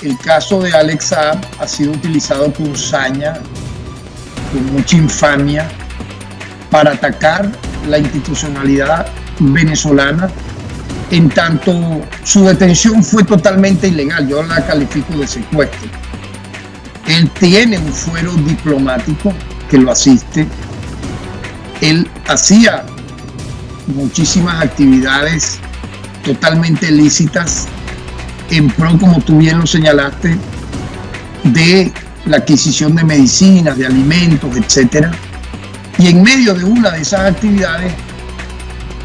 el caso de Alex Saab ha sido utilizado con saña, con mucha infamia, para atacar la institucionalidad venezolana, en tanto su detención fue totalmente ilegal. Yo la califico de secuestro. Él tiene un fuero diplomático que lo asiste. Él hacía muchísimas actividades totalmente lícitas en pro, como tú bien lo señalaste, de la adquisición de medicinas, de alimentos, etc. Y en medio de una de esas actividades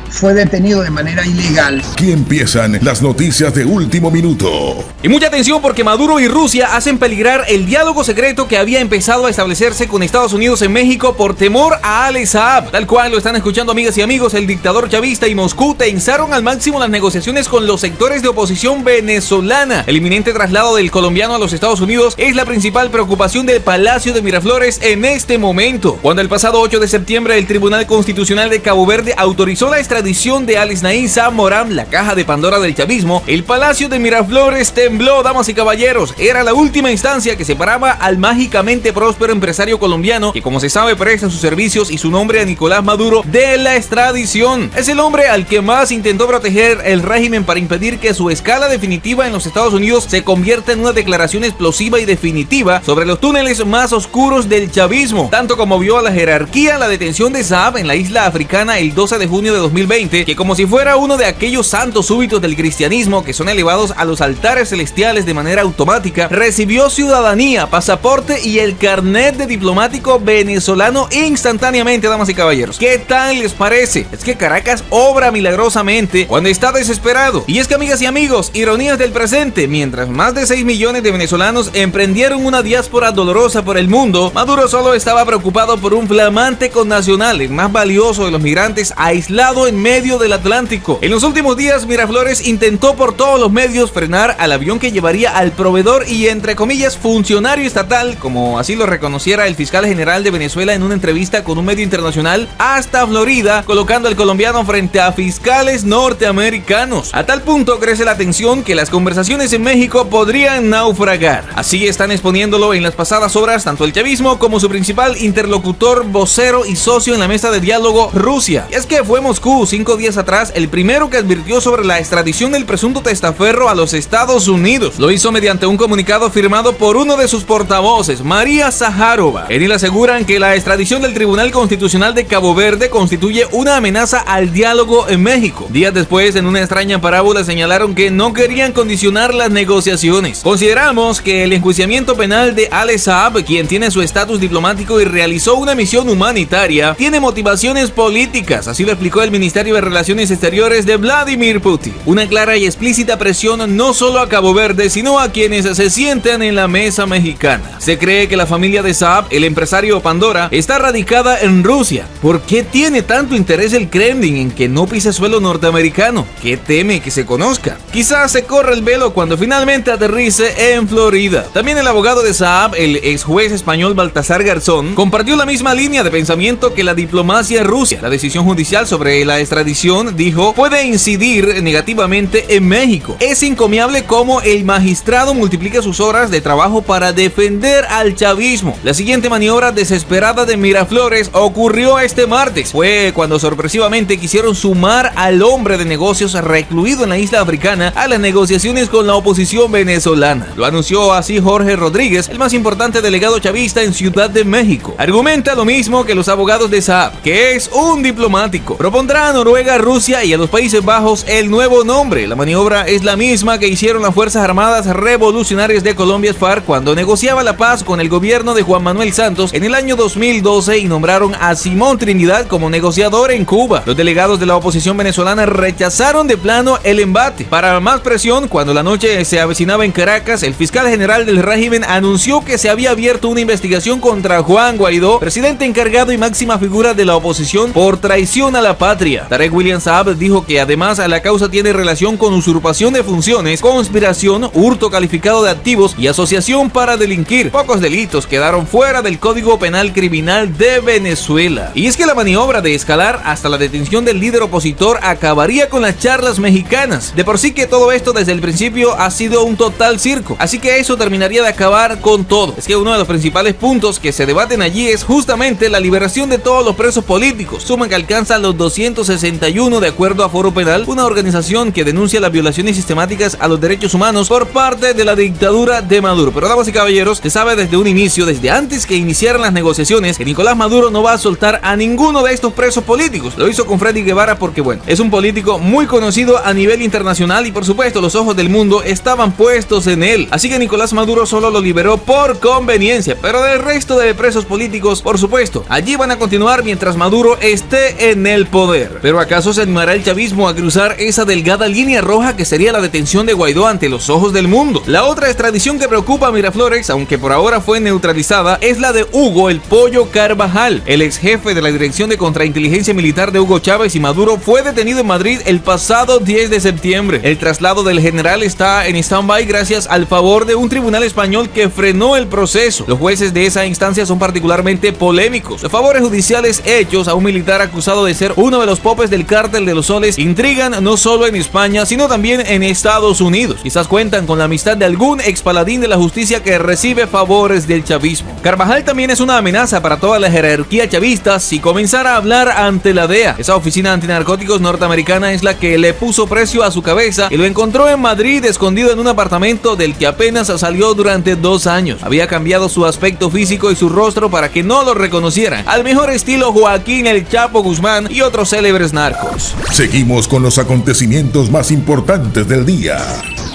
fue detenido de manera ilegal. Aquí empiezan las noticias de último minuto. Y mucha atención, porque Maduro y Rusia hacen peligrar el diálogo secreto que había empezado a establecerse con Estados Unidos en México por temor a Alex Saab. Tal cual lo están escuchando, amigas y amigos, el dictador chavista y Moscú tensaron al máximo las negociaciones con los sectores de oposición venezolana. El inminente traslado del colombiano a los Estados Unidos es la principal preocupación del Palacio de Miraflores en este momento. Cuando el pasado 8 de septiembre el Tribunal Constitucional de Cabo Verde autorizó la extradición de Alex Naim Saab Moram, la caja de Pandora del chavismo, el Palacio de Miraflores tembló, damas y caballeros. Era la última instancia que separaba al mágicamente próspero empresario colombiano, que como se sabe presta sus servicios y su nombre a Nicolás Maduro, de la extradición. Es el hombre al que más intentó proteger el régimen para impedir que su escala definitiva en los Estados Unidos se convierta en una declaración explosiva y definitiva sobre los túneles más oscuros del chavismo. Tanto conmovió a la jerarquía la detención de Saab en la isla africana el 12 de junio de 2020, que como si fuera uno de aquellos santos súbitos del cristianismo que son elevados a los altares celestiales de manera automática, recibió ciudadanía, pasaporte y el carnet de diplomático venezolano instantáneamente, damas y caballeros. ¿Qué tal les parece? Es que Caracas obra milagrosamente cuando está desesperado. Y es que, amigas y amigos, ironías del presente, mientras más de 6 millones de venezolanos emprendieron una diáspora dolorosa por el mundo, Maduro solo estaba preocupado por un flamante connacional, el más valioso de los migrantes, aislado en medio del Atlántico. En los últimos días, Miraflores intentó por todos los medios frenar al avión que llevaría al proveedor y, entre comillas, funcionario estatal, como así lo reconociera el fiscal general de Venezuela en una entrevista con un medio internacional, hasta Florida, colocando al colombiano frente a fiscales norteamericanos. A tal punto crece la tensión que las conversaciones en México podrían naufragar. Así están exponiéndolo en las pasadas horas tanto el chavismo como su principal interlocutor, vocero y socio en la mesa de diálogo, Rusia. Y es que fue Moscú 5 días atrás el primero que advirtió sobre la extradición del presunto testaferro a los Estados Unidos. Lo hizo mediante un comunicado firmado por uno de sus portavoces, María Zaharova. En él aseguran que la extradición del Tribunal Constitucional de Cabo Verde constituye una amenaza al diálogo en México. Días después, en una extraña parábola, señalaron que no querían condicionar las negociaciones. Consideramos que el enjuiciamiento penal de Alex Saab, quien tiene su estatus diplomático y realizó una misión humanitaria, tiene motivaciones políticas, así lo explicó el Ministerio de Relaciones Exteriores de Vladimir Putin. Una clara y explícita presión no solo a Cabo Verde, sino a quienes se sientan en la mesa mexicana. Se cree que la familia de Saab, el empresario Pandora, está radicada en Rusia. ¿Por qué tiene tanto interés el Kremlin en que no pise suelo norteamericano? ¿Qué teme que se conozca? Quizás se corra el velo cuando finalmente aterrice en Florida. También el abogado de Saab, el ex juez español Baltasar Garzón, compartió la misma línea de pensamiento que la diplomacia rusa. La decisión judicial sobre la extradición, dijo, puede incidir negativamente en México. Es encomiable cómo el magistrado multiplica sus horas de trabajo para defender al chavismo. La siguiente maniobra desesperada de Miraflores ocurrió este martes. Fue cuando sorpresivamente quisieron sumar al hombre de negocios recluido en la isla africana a las negociaciones con la oposición venezolana. Lo anunció así Jorge Rodríguez, el más importante delegado chavista en Ciudad de México. Argumenta lo mismo que los abogados de Saab, que es un diplomático. Propondrá a Noruega, Rusia y a los Países Bajos el nuevo nombre. La maniobra es la misma que hicieron las Fuerzas Armadas Revolucionarias de Colombia, FARC, cuando negociaba la paz con el gobierno de Juan Manuel Santos en el año 2012 y nombraron a Simón Trinidad como negociador en Cuba. Los delegados de la oposición venezolana rechazaron de plano el embate. Para más presión, cuando la noche se avecinaba en Caracas, el fiscal general del régimen anunció que se había abierto una investigación contra Juan Guaidó, presidente encargado y máxima figura de la oposición, por traición a la patria. Venezuela. Tarek William Saab dijo que además la causa tiene relación con usurpación de funciones, conspiración, hurto calificado de activos y asociación para delinquir. Pocos delitos quedaron fuera del Código Penal Criminal de Venezuela. Y es que la maniobra de escalar hasta la detención del líder opositor acabaría con las charlas mexicanas. De por sí que todo esto desde el principio ha sido un total circo, así que eso terminaría de acabar con todo. Es que uno de los principales puntos que se debaten allí es justamente la liberación de todos los presos políticos, suma que alcanza los 261 de acuerdo a Foro Penal, una organización que denuncia las violaciones sistemáticas a los derechos humanos por parte de la dictadura de Maduro. Pero damas y caballeros, se sabe desde un inicio, desde antes que iniciaran las negociaciones, que Nicolás Maduro no va a soltar a ninguno de estos presos políticos. Lo hizo con Freddy Guevara porque, bueno, es un político muy conocido a nivel internacional y por supuesto los ojos del mundo estaban puestos en él. Así que Nicolás Maduro solo lo liberó por conveniencia, pero del resto de presos políticos, por supuesto, allí van a continuar mientras Maduro esté en el poder. Pero ¿acaso se animará el chavismo a cruzar esa delgada línea roja que sería la detención de Guaidó ante los ojos del mundo? La otra extradición que preocupa a Miraflores, aunque por ahora fue neutralizada, es la de Hugo el Pollo Carvajal. El ex jefe de la Dirección de Contrainteligencia Militar de Hugo Chávez y Maduro fue detenido en Madrid el pasado 10 de septiembre. El traslado del general está en stand-by gracias al favor de un tribunal español que frenó el proceso. Los jueces de esa instancia son particularmente polémicos. Los favores judiciales hechos a un militar acusado de ser uno de los popes del cártel de los soles intrigan no solo en España, sino también en Estados Unidos. Quizás cuentan con la amistad de algún ex paladín de la justicia que recibe favores del chavismo. Carvajal también es una amenaza para toda la jerarquía chavista si comenzara a hablar ante la DEA. Esa oficina antinarcóticos norteamericana es la que le puso precio a su cabeza y lo encontró en Madrid escondido en un apartamento del que apenas salió durante 2 años. Había cambiado su aspecto físico y su rostro para que no lo reconocieran, al mejor estilo Joaquín el Chapo Guzmán y otros célebres narcos. Seguimos con los acontecimientos más importantes del día.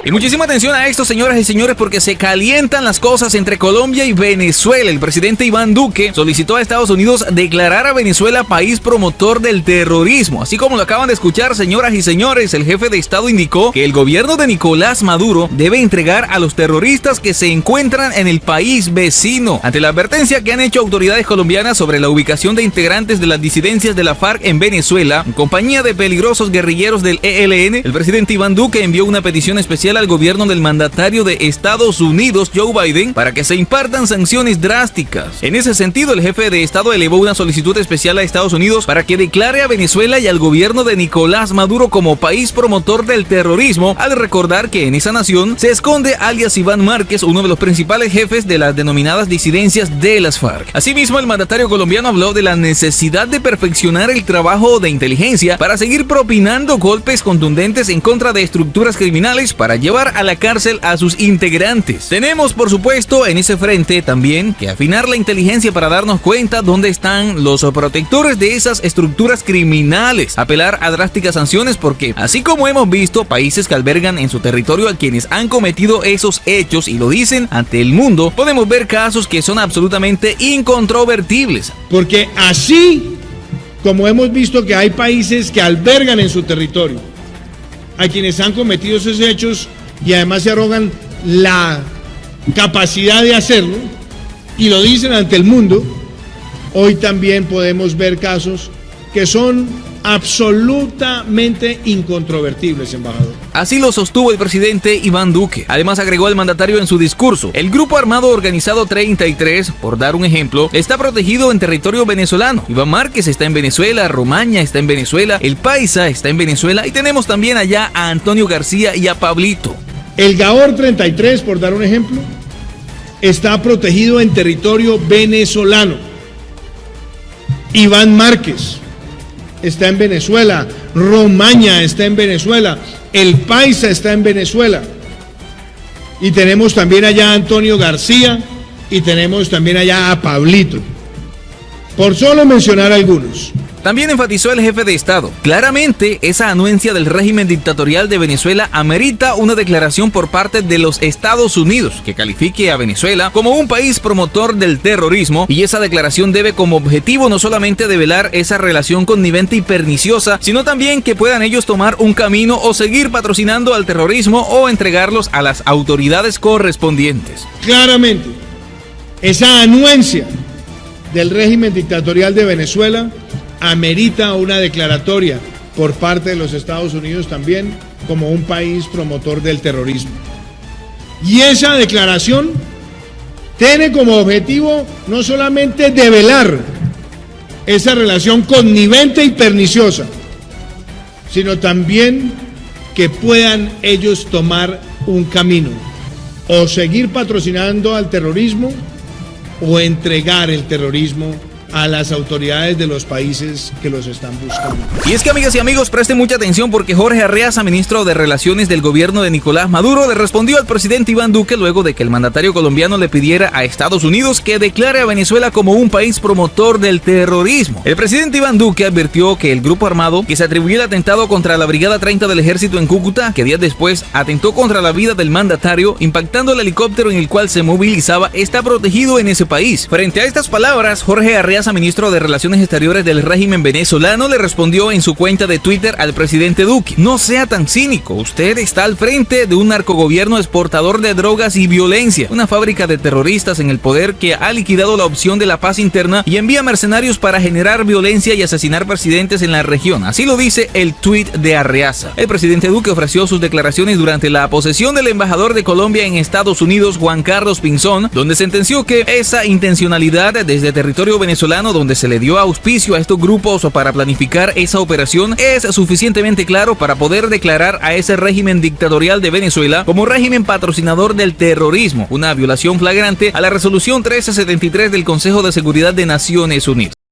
Y muchísima atención a esto, señoras y señores, porque se calientan las cosas entre Colombia y Venezuela. El presidente Iván Duque solicitó a Estados Unidos declarar a Venezuela país promotor del terrorismo. Así como lo acaban de escuchar, señoras y señores, el jefe de Estado indicó que el gobierno de Nicolás Maduro debe entregar a los terroristas que se encuentran en el país vecino. Ante la advertencia que han hecho autoridades colombianas sobre la ubicación de integrantes de las disidencias de la FARC en Venezuela, en compañía de peligrosos guerrilleros del ELN, el presidente Iván Duque envió una petición especial al gobierno del mandatario de Estados Unidos, Joe Biden, para que se impartan sanciones drásticas. En ese sentido, el jefe de Estado elevó una solicitud especial a Estados Unidos para que declare a Venezuela y al gobierno de Nicolás Maduro como país promotor del terrorismo, al recordar que en esa nación se esconde alias Iván Márquez, uno de los principales jefes de las denominadas disidencias de las FARC. Asimismo, el mandatario colombiano habló de la necesidad de perfeccionar el trabajo de inteligencia para seguir propinando golpes contundentes en contra de estructuras criminales para llevar a la cárcel a sus integrantes. Tenemos, por supuesto, en ese frente también que afinar la inteligencia para darnos cuenta dónde están los protectores de esas estructuras criminales. Apelar a drásticas sanciones porque, así como hemos visto países que albergan en su territorio a quienes han cometido esos hechos y lo dicen ante el mundo, podemos ver casos que son absolutamente incontrovertibles. Porque así como hemos visto que hay países que albergan en su territorio a quienes han cometido esos hechos y además se arrogan la capacidad de hacerlo y lo dicen ante el mundo, hoy también podemos ver casos que son absolutamente incontrovertibles, embajador. Así lo sostuvo el presidente Iván Duque. Además, agregó el mandatario en su discurso: el grupo armado organizado 33, por dar un ejemplo, está protegido en territorio venezolano. Iván Márquez está en Venezuela, Romaña está en Venezuela, el Paisa está en Venezuela y tenemos también allá a Antonio García y a Pablito. El Gaor 33, por dar un ejemplo, está protegido en territorio venezolano. Iván Márquez está en Venezuela, Romaña está en Venezuela, el Paisa está en Venezuela. Y tenemos también allá a Antonio García y tenemos también allá a Pablito, por solo mencionar algunos. También enfatizó el jefe de Estado: claramente, esa anuencia del régimen dictatorial de Venezuela amerita una declaración por parte de los Estados Unidos que califique a Venezuela como un país promotor del terrorismo, y esa declaración debe como objetivo no solamente develar esa relación connivente y perniciosa, sino también que puedan ellos tomar un camino o seguir patrocinando al terrorismo o entregarlos a las autoridades correspondientes. Claramente, esa anuencia del régimen dictatorial de Venezuela amerita una declaratoria por parte de los Estados Unidos también como un país promotor del terrorismo. Y esa declaración tiene como objetivo no solamente develar esa relación connivente y perniciosa, sino también que puedan ellos tomar un camino, o seguir patrocinando al terrorismo o entregar el terrorismo a las autoridades de los países que los están buscando. Y es que, amigas y amigos, presten mucha atención porque Jorge Arreaza, ministro de Relaciones del gobierno de Nicolás Maduro, le respondió al presidente Iván Duque luego de que el mandatario colombiano le pidiera a Estados Unidos que declare a Venezuela como un país promotor del terrorismo. El presidente Iván Duque advirtió que el grupo armado que se atribuyó el atentado contra la Brigada 30 del Ejército en Cúcuta, que días después atentó contra la vida del mandatario, impactando el helicóptero en el cual se movilizaba, está protegido en ese país. Frente a estas palabras, Jorge Arreaza, ministro de Relaciones Exteriores del régimen venezolano, le respondió en su cuenta de Twitter al presidente Duque: no sea tan cínico, usted está al frente de un narcogobierno exportador de drogas y violencia, una fábrica de terroristas en el poder que ha liquidado la opción de la paz interna y envía mercenarios para generar violencia y asesinar presidentes en la región. Así lo dice el tuit de Arreaza. El presidente Duque ofreció sus declaraciones durante la posesión del embajador de Colombia en Estados Unidos, Juan Carlos Pinzón, donde sentenció que esa intencionalidad desde territorio venezolano, donde se le dio auspicio a estos grupos para planificar esa operación, es suficientemente claro para poder declarar a ese régimen dictatorial de Venezuela como régimen patrocinador del terrorismo, una violación flagrante a la resolución 1373 del Consejo de Seguridad de Naciones Unidas.